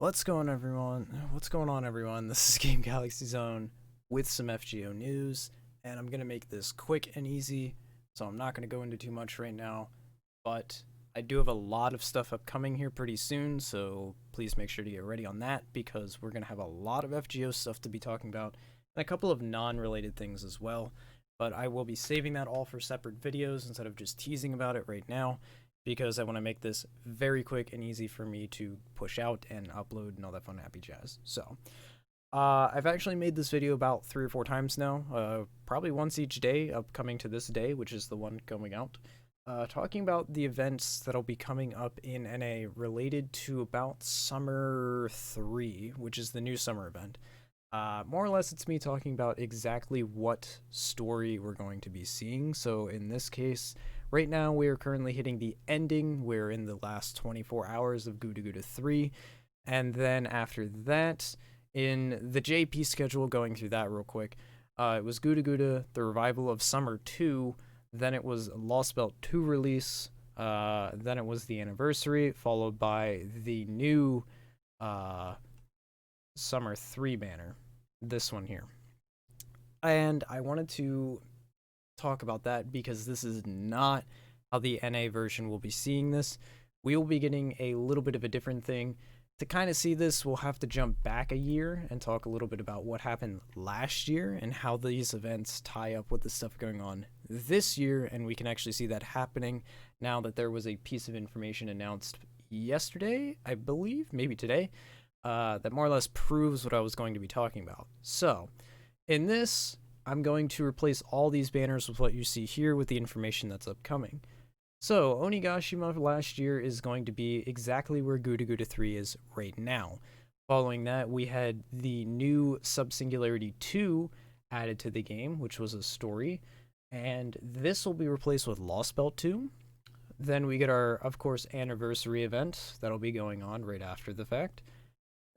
What's going on, everyone? This is Game Galaxy Zone with some FGO news, and I'm gonna make this quick and easy, so I'm not gonna go into too much right now. But I do have a lot of stuff upcoming here pretty soon, so please make sure to get ready on that because we're gonna have a lot of FGO stuff to be talking about, and a couple of non-related things as well. But I will be saving that all for separate videos instead of just teasing about it right now, because I want to make this very quick and easy for me to push out and upload and all that fun happy jazz. So, I've actually made this video about 3 or 4 times now, probably once each day, upcoming to this day, which is the one going out, talking about the events that'll be coming up in NA related to about Summer 3, which is the new summer event. More or less, it's me talking about exactly what story we're going to be seeing. So in this case, right now we are currently hitting the ending. We're in the last 24 hours of Guda Guda 3. And then after that, in the JP schedule, going through that real quick, it was Guda Guda, the revival of Summer 2. Then it was Lost Belt 2 release. Then it was the anniversary, followed by the new Summer 3 banner, this one here. And I wanted to talk about that because this is not how the NA version will be seeing this. We will be getting a little bit of a different thing. To kind of see this, we'll have to jump back a year and talk a little bit about what happened last year and how these events tie up with the stuff going on this year, and we can actually see that happening now that there was a piece of information announced yesterday, I believe, maybe today, that more or less proves what I was going to be talking about. So, in this, I'm going to replace all these banners with what you see here with the information that's upcoming. So, Onigashima last year is going to be exactly where Guda Guda 3 is right now. Following that, we had the new Sub-Singularity 2 added to the game, which was a story, and this will be replaced with Lost Belt 2. Then we get our, of course, anniversary event that'll be going on right after the fact.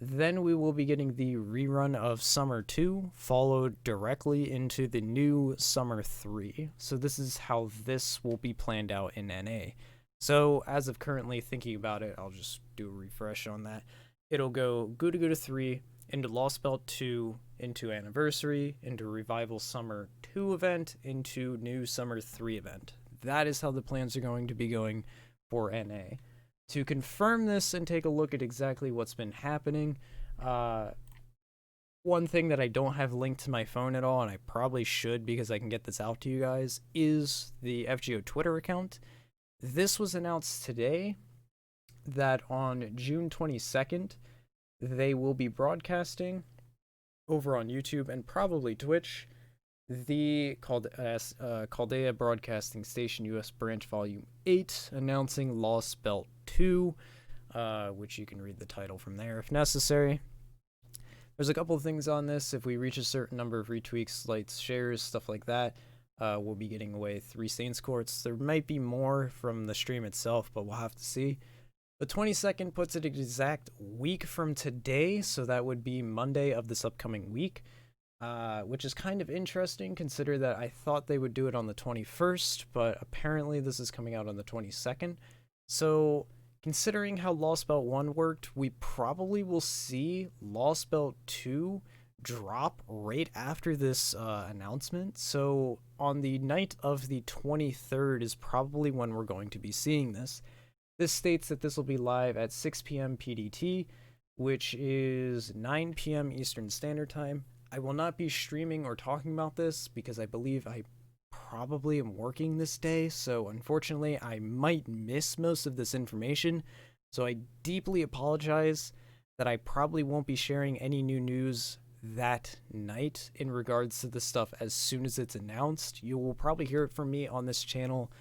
Then we will be getting the rerun of Summer 2, followed directly into the new Summer 3. So this is how this will be planned out in NA. So as of currently thinking about it, I'll just do a refresh on that. It'll go Guda Guda 3, into Lost Belt 2, into Anniversary, into Revival Summer 2 event, into new Summer 3 event. That is how the plans are going to be going for NA. To confirm this and take a look at exactly what's been happening, one thing that I don't have linked to my phone at all, and I probably should because I can get this out to you guys, is the FGO Twitter account. This was announced today that on June 22nd, they will be broadcasting over on YouTube and probably Twitch the Chaldea Broadcasting Station US Branch Volume 8, announcing Lost Belt 2, which you can read the title from there if necessary. There's a couple of things on this. If we reach a certain number of retweets, likes, shares, stuff like that, we'll be getting away 3 Saints Courts. There might be more from the stream itself, but we'll have to see. The 22nd puts it an exact week from today, so that would be Monday of this upcoming week. Which is kind of interesting, consider that I thought they would do it on the 21st, but apparently this is coming out on the 22nd. So, considering how Lost Belt 1 worked, we probably will see Lost Belt 2 drop right after this announcement. So, on the night of the 23rd is probably when we're going to be seeing this. This states that this will be live at 6 p.m. PDT, which is 9 p.m. Eastern Standard Time. I will not be streaming or talking about this because I believe I probably am working this day, so unfortunately I might miss most of this information, so I deeply apologize that I probably won't be sharing any new news that night in regards to the stuff as soon as it's announced. You will probably hear it from me on this channel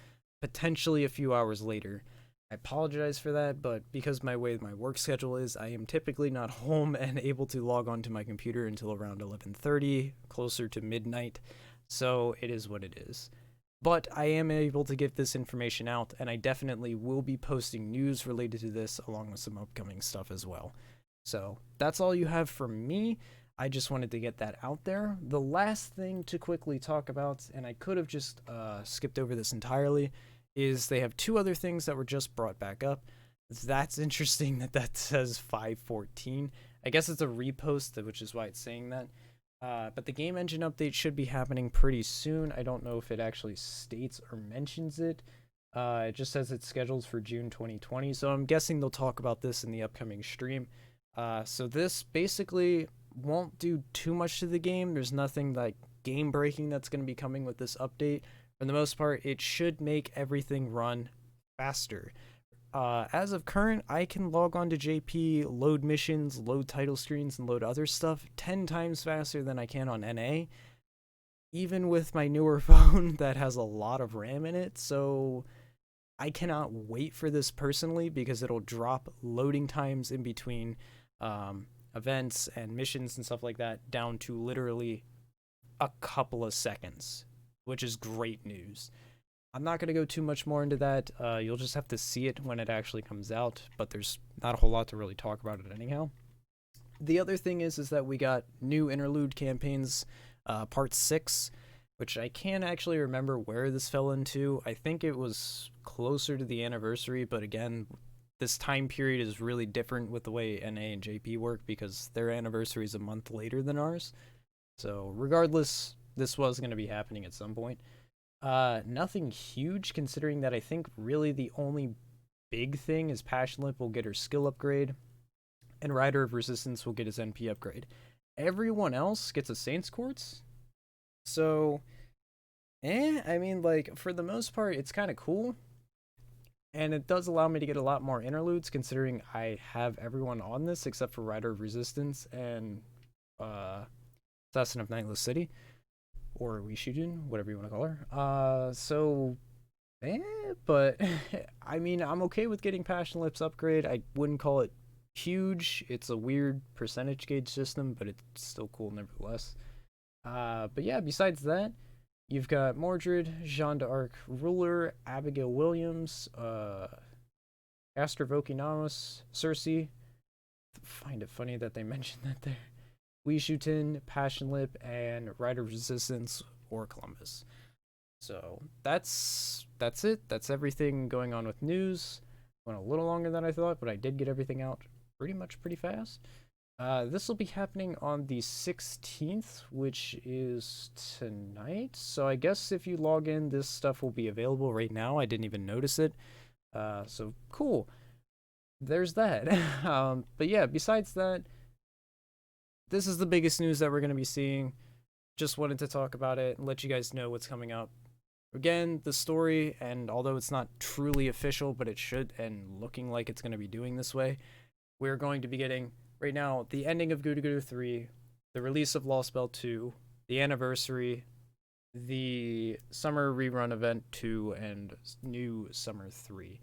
potentially a few hours later. I apologize for that, but because my way my work schedule is, I am typically not home and able to log onto my computer until around 11:30, closer to midnight, so it is what it is. But I am able to get this information out, and I definitely will be posting news related to this along with some upcoming stuff as well. So that's all you have from me. I just wanted to get that out there. The last thing to quickly talk about, and I could have just skipped over this entirely, is they have 2 other things that were just brought back up. That's interesting that that says 514. I guess it's a repost, which is why it's saying that. But the game engine update should be happening pretty soon. I don't know if it actually states or mentions it. It just says it's scheduled for June 2020, so I'm guessing they'll talk about this in the upcoming stream. So this basically won't do too much to the game. There's nothing like game breaking that's going to be coming with this update. For the most part, it should make everything run faster. As of current, I can log on to JP, load missions, load title screens, and load other stuff 10 times faster than I can on NA, even with my newer phone that has a lot of RAM in it. So I cannot wait for this personally, because it'll drop loading times in between events and missions and stuff like that down to literally a couple of seconds, which is great news. I'm not going to go too much more into that. You'll just have to see it when it actually comes out, but there's not a whole lot to really talk about it anyhow. The other thing is that we got new Interlude campaigns, part 6, which I can't actually remember where this fell into. I think it was closer to the anniversary, but again, this time period is really different with the way NA and JP work, because their anniversary is a month later than ours. So regardless, this was going to be happening at some point. Nothing huge, considering that I think really the only big thing is Passionlip will get her skill upgrade, and Rider of Resistance will get his NP upgrade. Everyone else gets a Saints Quartz, so, I mean, like, for the most part, it's kind of cool, and it does allow me to get a lot more Interludes, considering I have everyone on this except for Rider of Resistance and, Assassin of Nightless City. Or Wishujin, whatever you want to call her. But I mean, I'm okay with getting Passionlip's upgrade. I wouldn't call it huge. It's a weird percentage gauge system, but it's still cool nevertheless. But yeah, besides that, you've got Mordred, Jeanne d'Arc, Ruler, Abigail Williams, Astra Vokinamus, Cersei. I find it funny that they mentioned that there. Wishutin, Passionlip, and Rider Resistance or Columbus. So that's it. That's everything going on with news. Went a little longer than I thought, but I did get everything out pretty fast. This will be happening on the 16th, which is tonight. So I guess if you log in, this stuff will be available right now. I didn't even notice it. So cool. There's that. But yeah, besides that, this is the biggest news that we're going to be seeing. Just wanted to talk about it and let you guys know what's coming up. Again, the story, and although it's not truly official, but it should, and looking like it's going to be doing this way, we're going to be getting, right now, the ending of Gudu 3, the release of Lost Bell 2, the anniversary, the summer rerun event 2, and new summer 3.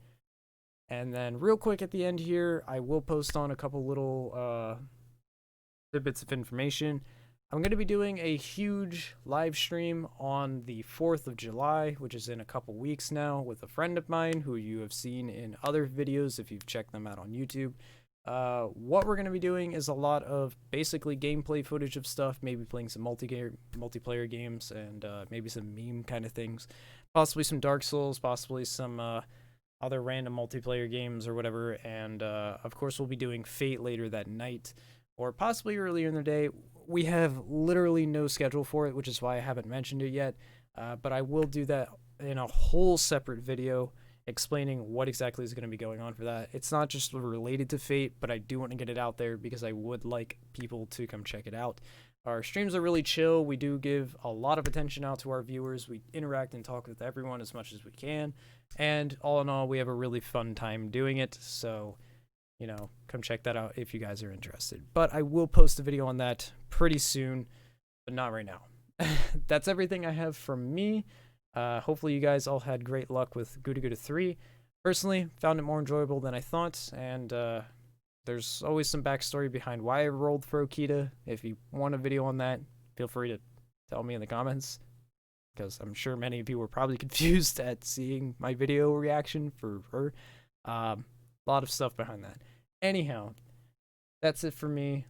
And then real quick at the end here, I will post on a couple little tidbits of information. I'm going to be doing a huge live stream on the 4th of July, which is in a couple weeks now, with a friend of mine who you have seen in other videos if you've checked them out on YouTube. What we're going to be doing is a lot of basically gameplay footage of stuff, maybe playing some multiplayer games, and maybe some meme kind of things. Possibly some Dark Souls, possibly some other random multiplayer games or whatever, and of course we'll be doing Fate later that night, or possibly earlier in the day. We have literally no schedule for it, which is why I haven't mentioned it yet, but I will do that in a whole separate video explaining what exactly is going to be going on for that. It's not just related to Fate, but I do want to get it out there because I would like people to come check it out. Our streams are really chill. We do give a lot of attention out to our viewers. We interact and talk with everyone as much as we can, and all in all, we have a really fun time doing it, so you know, come check that out if you guys are interested. But I will post a video on that pretty soon, but not right now. That's everything I have from me. Hopefully you guys all had great luck with Gudu 3. Personally, found it more enjoyable than I thought, and there's always some backstory behind why I rolled for Okita. If you want a video on that, feel free to tell me in the comments, because I'm sure many of you were probably confused at seeing my video reaction for her. A lot of stuff behind that. Anyhow, that's it for me.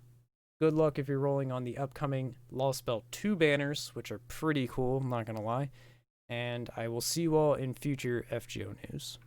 Good luck if you're rolling on the upcoming Lost Bell 2 banners, which are pretty cool, I'm not gonna lie. And I will see you all in future FGO news.